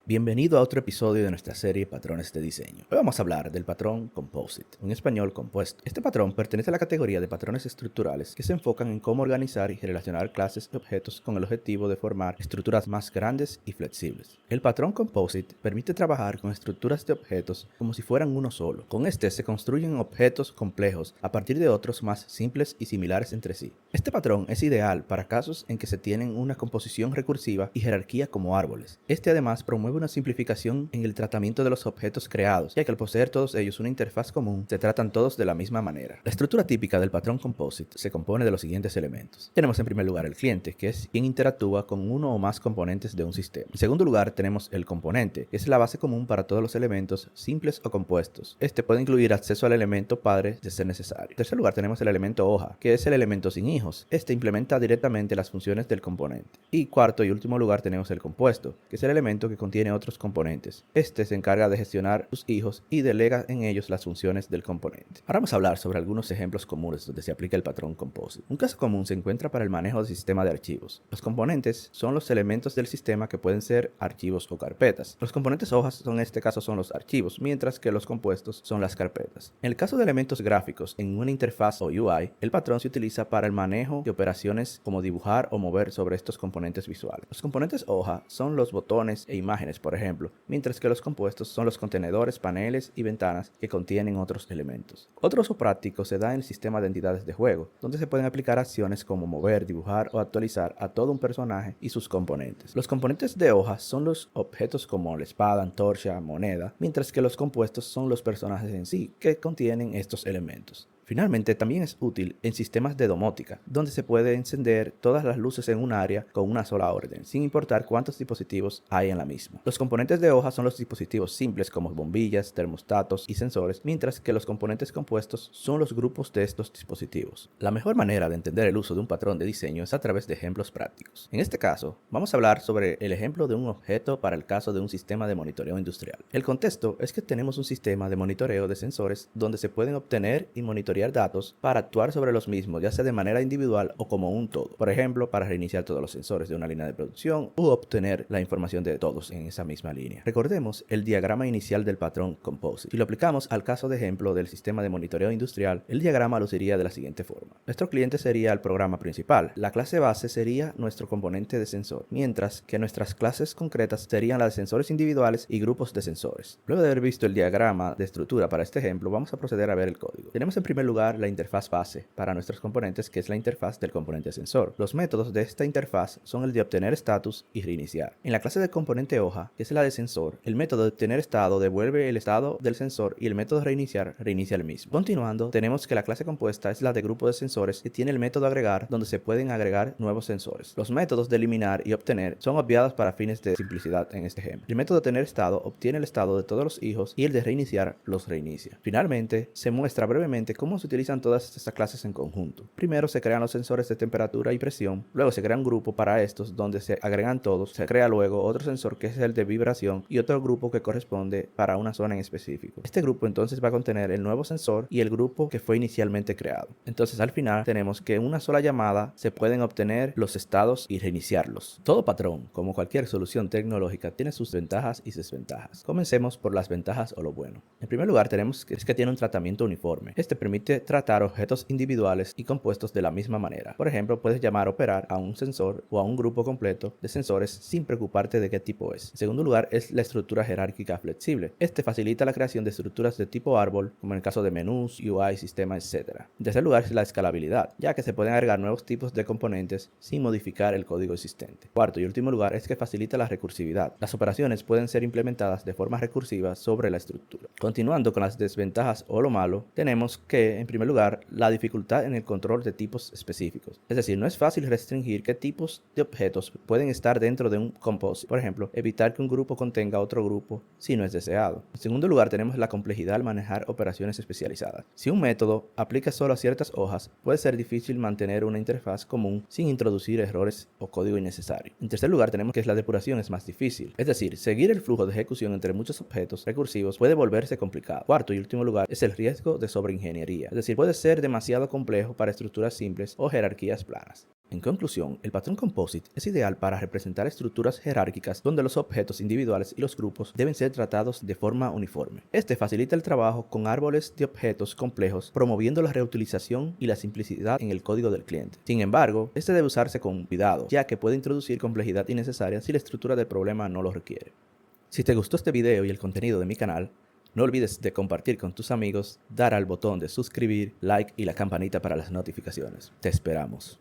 Bienvenido a otro episodio de nuestra serie Patrones de Diseño. Hoy vamos a hablar del patrón Composite, en español compuesto. Este patrón pertenece a la categoría de patrones estructurales que se enfocan en cómo organizar y relacionar clases y objetos con el objetivo de formar estructuras más grandes y flexibles. El patrón Composite permite trabajar con estructuras de objetos como si fueran uno solo. Con este se construyen objetos complejos a partir de otros más simples y similares entre sí. Este patrón es ideal para casos en que se tienen una composición recursiva y jerarquía como árboles. Este además promueve una simplificación en el tratamiento de los objetos creados, ya que al poseer todos ellos una interfaz común, se tratan todos de la misma manera. La estructura típica del patrón Composite se compone de los siguientes elementos. Tenemos en primer lugar el cliente, que es quien interactúa con uno o más componentes de un sistema. En segundo lugar tenemos el componente, que es la base común para todos los elementos simples o compuestos. Este puede incluir acceso al elemento padre de ser necesario. En tercer lugar tenemos el elemento hoja, que es el elemento sin hijos. Este implementa directamente las funciones del componente. Y cuarto y último lugar tenemos el compuesto, que es el elemento que contiene otros componentes. Este se encarga de gestionar sus hijos y delega en ellos las funciones del componente. Ahora vamos a hablar sobre algunos ejemplos comunes donde se aplica el patrón Composite. Un caso común se encuentra para el manejo del sistema de archivos. Los componentes son los elementos del sistema que pueden ser archivos o carpetas. Los componentes hojas en este caso son los archivos, mientras que los compuestos son las carpetas. En el caso de elementos gráficos en una interfaz o UI, el patrón se utiliza para el manejo de operaciones como dibujar o mover sobre estos componentes visuales. Los componentes hoja son los botones e imágenes, por ejemplo, mientras que los compuestos son los contenedores, paneles y ventanas que contienen otros elementos. Otro uso práctico se da en el sistema de entidades de juego, donde se pueden aplicar acciones como mover, dibujar o actualizar a todo un personaje y sus componentes. Los componentes de hoja son los objetos como la espada, antorcha, moneda, mientras que los compuestos son los personajes en sí que contienen estos elementos. Finalmente, también es útil en sistemas de domótica, donde se puede encender todas las luces en un área con una sola orden, sin importar cuántos dispositivos hay en la misma. Los componentes de hoja son los dispositivos simples como bombillas, termostatos y sensores, mientras que los componentes compuestos son los grupos de estos dispositivos. La mejor manera de entender el uso de un patrón de diseño es a través de ejemplos prácticos. En este caso, vamos a hablar sobre el ejemplo de un objeto para el caso de un sistema de monitoreo industrial. El contexto es que tenemos un sistema de monitoreo de sensores donde se pueden obtener y monitorear datos para actuar sobre los mismos, ya sea de manera individual o como un todo. Por ejemplo, para reiniciar todos los sensores de una línea de producción u obtener la información de todos en esa misma línea. Recordemos el diagrama inicial del patrón Composite. Si lo aplicamos al caso de ejemplo del sistema de monitoreo industrial, el diagrama luciría de la siguiente forma. Nuestro cliente sería el programa principal. La clase base sería nuestro componente de sensor, mientras que nuestras clases concretas serían las de sensores individuales y grupos de sensores. Luego de haber visto el diagrama de estructura para este ejemplo, vamos a proceder a ver el código. Tenemos en primer lugar la interfaz base para nuestros componentes, que es la interfaz del componente sensor. Los métodos de esta interfaz son el de obtener estatus y reiniciar. En la clase del componente hoja, que es la de sensor, el método de obtener estado devuelve el estado del sensor y el método de reiniciar reinicia el mismo. Continuando, tenemos que la clase compuesta es la de grupo de sensores, que tiene el método agregar, donde se pueden agregar nuevos sensores. Los métodos de eliminar y obtener son obviados para fines de simplicidad en este ejemplo. El método de obtener estado obtiene el estado de todos los hijos y el de reiniciar los reinicia. Finalmente, se muestra brevemente cómo se utilizan todas estas clases en conjunto. Primero se crean los sensores de temperatura y presión, luego se crea un grupo para estos donde se agregan todos, se crea luego otro sensor que es el de vibración y otro grupo que corresponde para una zona en específico. Este grupo entonces va a contener el nuevo sensor y el grupo que fue inicialmente creado. Entonces al final tenemos que en una sola llamada se pueden obtener los estados y reiniciarlos. Todo patrón, como cualquier solución tecnológica, tiene sus ventajas y desventajas. Comencemos por las ventajas o lo bueno. En primer lugar tenemos que tiene un tratamiento uniforme. Este permite tratar objetos individuales y compuestos de la misma manera. Por ejemplo, puedes llamar operar a un sensor o a un grupo completo de sensores sin preocuparte de qué tipo es. En segundo lugar, es la estructura jerárquica flexible. Este facilita la creación de estructuras de tipo árbol, como en el caso de menús, UI, sistemas, etc. En tercer lugar, es la escalabilidad, ya que se pueden agregar nuevos tipos de componentes sin modificar el código existente. Cuarto y último lugar, es que facilita la recursividad. Las operaciones pueden ser implementadas de forma recursiva sobre la estructura. Continuando con las desventajas o lo malo, tenemos que, en primer lugar, la dificultad en el control de tipos específicos. Es decir, no es fácil restringir qué tipos de objetos pueden estar dentro de un composite. Por ejemplo, evitar que un grupo contenga otro grupo si no es deseado. En segundo lugar, tenemos la complejidad al manejar operaciones especializadas. Si un método aplica solo a ciertas hojas, puede ser difícil mantener una interfaz común sin introducir errores o código innecesario. En tercer lugar, tenemos que la depuración es más difícil. Es decir, seguir el flujo de ejecución entre muchos objetos recursivos puede volverse complicado. Cuarto y último lugar, es el riesgo de sobreingeniería. Es decir, puede ser demasiado complejo para estructuras simples o jerarquías planas. En conclusión, el patrón Composite es ideal para representar estructuras jerárquicas donde los objetos individuales y los grupos deben ser tratados de forma uniforme. Este facilita el trabajo con árboles de objetos complejos, promoviendo la reutilización y la simplicidad en el código del cliente. Sin embargo, este debe usarse con cuidado, ya que puede introducir complejidad innecesaria si la estructura del problema no lo requiere. Si te gustó este video y el contenido de mi canal, no olvides de compartir con tus amigos, dar al botón de suscribir, like y la campanita para las notificaciones. Te esperamos.